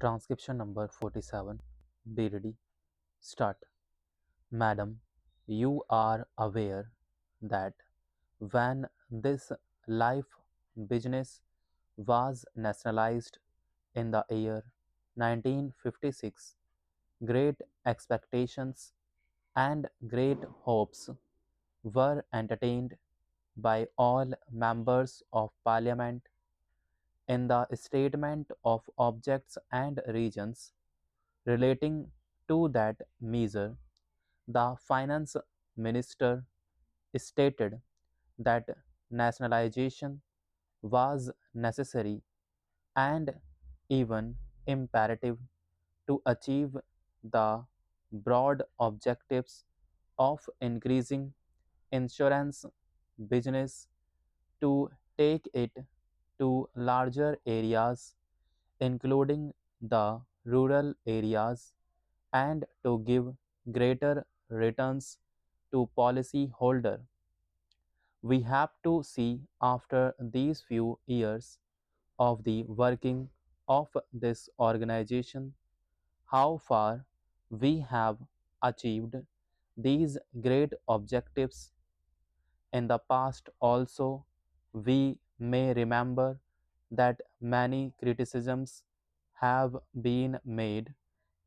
Transcription number 47. Be ready. Start. Madam, you are aware that when this life business was nationalized in the year 1956, great expectations and great hopes were entertained by all members of parliament. In the statement of objects and regions relating to that measure, the finance minister stated that nationalization was necessary and even imperative to achieve the broad objectives of increasing insurance business, to take it to larger areas, including the rural areas, and to give greater returns to policyholder. We have to see after these few years of the working of this organization how far we have achieved these great objectives. In the past also, we may remember that many criticisms have been made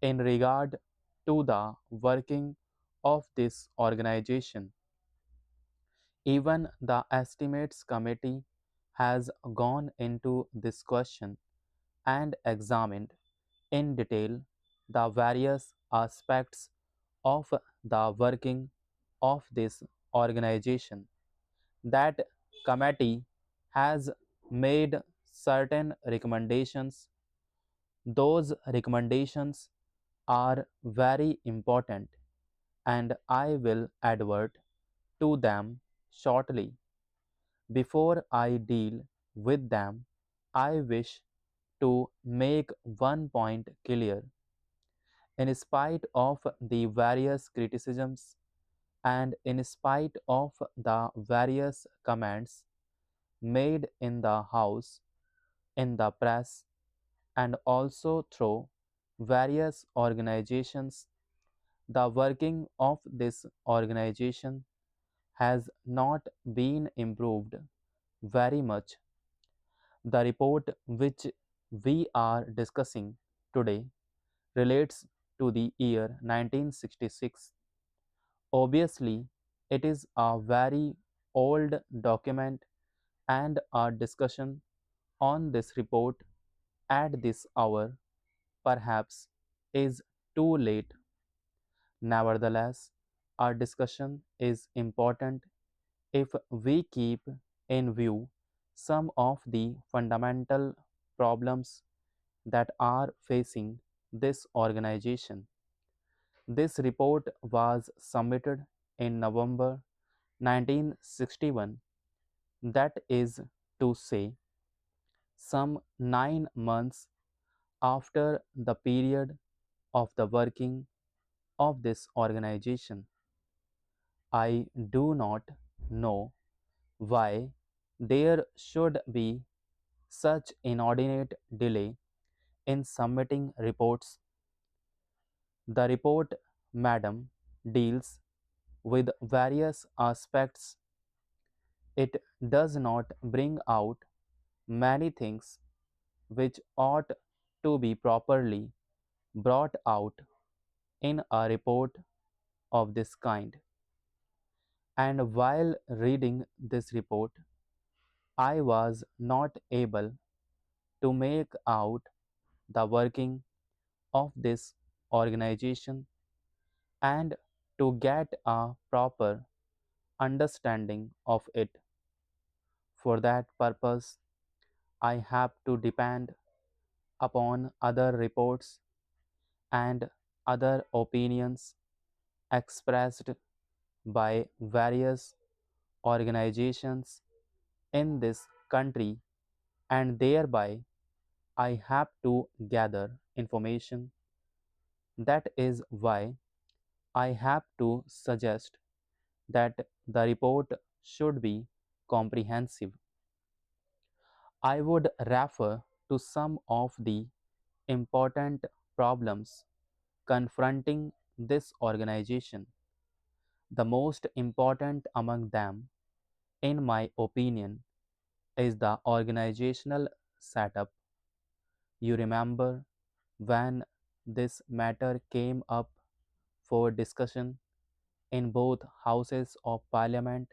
in regard to the working of this organization. Even the estimates committee has gone into this question and examined in detail the various aspects of the working of this organization. That committee has made certain recommendations. Those recommendations are very important and I will advert to them shortly. Before I deal with them, I wish to make one point clear. In spite of the various criticisms and in spite of the various comments made in the House, in the press, and also through various organizations, the working of this organization has not been improved very much. The report which we are discussing today relates to the year 1966. Obviously, it is a very old document and a discussion on this report at this hour perhaps is too late. Nevertheless, our discussion is important if we keep in view some of the fundamental problems that are facing this organization. This report was submitted in November 1961, that is to say, some 9 months after the period of the working of this organization. I do not know why there should be such inordinate delay in submitting reports. The report, madam, deals with various aspects. It does not bring out many things which ought to be properly brought out in a report of this kind. And while reading this report, I was not able to make out the working of this organization and to get a proper understanding of it. For that purpose, I have to depend upon other reports and other opinions expressed by various organizations in this country, and thereby I have to gather information. That is why I have to suggest that the report should be comprehensive. I would refer to some of the important problems confronting this organization. The most important among them, in my opinion, is the organizational setup. You remember when this matter came up for discussion in both houses of parliament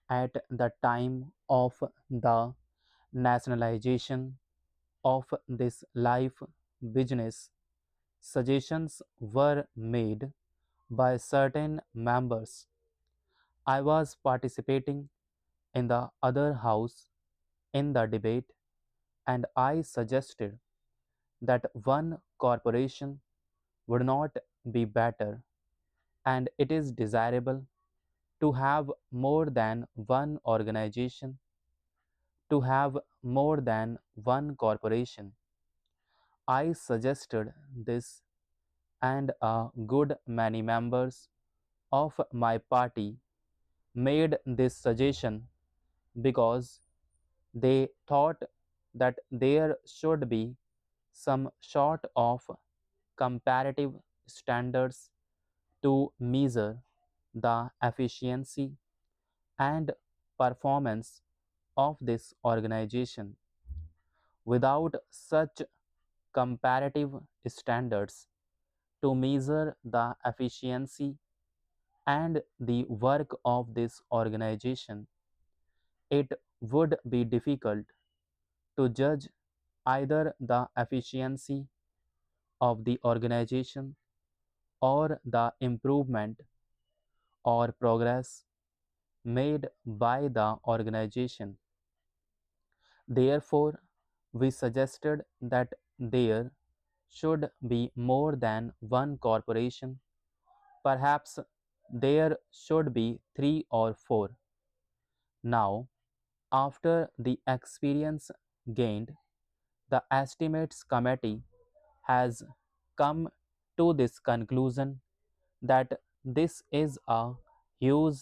at the time of the nationalization of this life business. Suggestions were made by certain members. I was participating in the other house in the debate, and I suggested that one corporation would not be better, and it is desirable to have more than one organization, to have more than one corporation. I suggested this, and a good many members of my party made this suggestion because they thought that there should be some sort of comparative standards to measure the efficiency and performance of this organization. Without such comparative standards to measure the efficiency and the work of this organization, it would be difficult to judge either the efficiency of the organization or the improvement or progress made by the organization. Therefore, we suggested that there should be more than one corporation. Perhaps there should be three or four. Now, after the experience gained, the estimates committee has come to this conclusion that this is a huge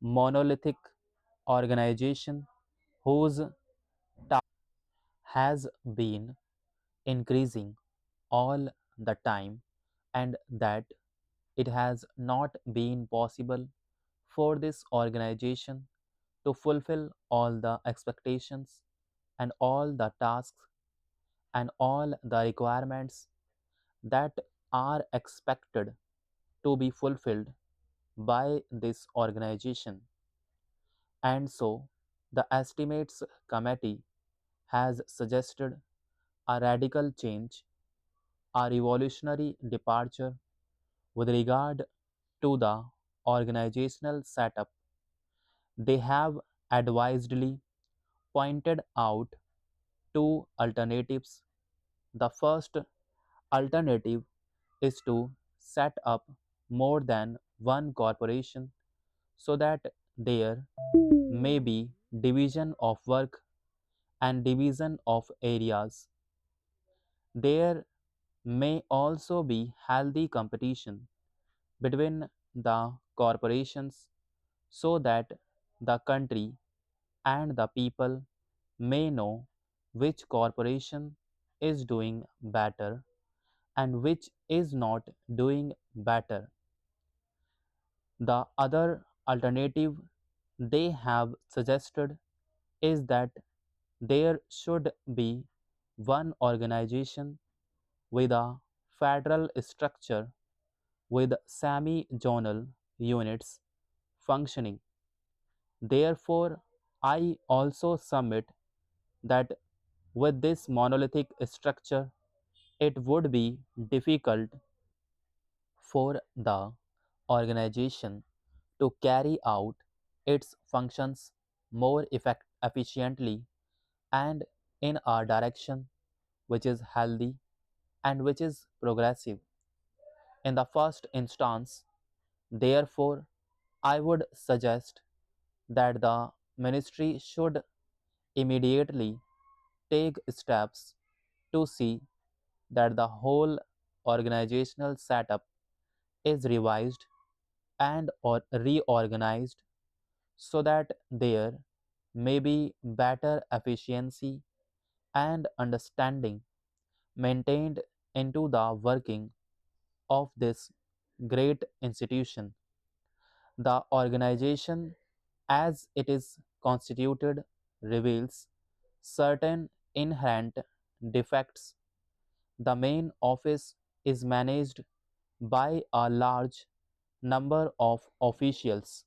monolithic organization whose has been increasing all the time, and that it has not been possible for this organization to fulfill all the expectations and all the tasks and all the requirements that are expected to be fulfilled by this organization. And so, the estimates committee has suggested a radical change, a revolutionary departure with regard to the organizational setup. They have advisedly pointed out two alternatives. The first alternative is to set up more than one corporation so that there may be division of work and division of areas. There may also be healthy competition between the corporations so that the country and the people may know which corporation is doing better and which is not doing better. The other alternative they have suggested is that there should be one organization with a federal structure with semi zonal units functioning. Therefore, I also submit that with this monolithic structure, it would be difficult for the organization to carry out its functions more efficiently and in a direction which is healthy and which is progressive. In the first instance, therefore, I would suggest that the ministry should immediately take steps to see that the whole organizational setup is revised and or reorganized so that there may be better efficiency and understanding maintained into the working of this great institution. The organization, as it is constituted, reveals certain inherent defects. The main office is managed by a large number of officials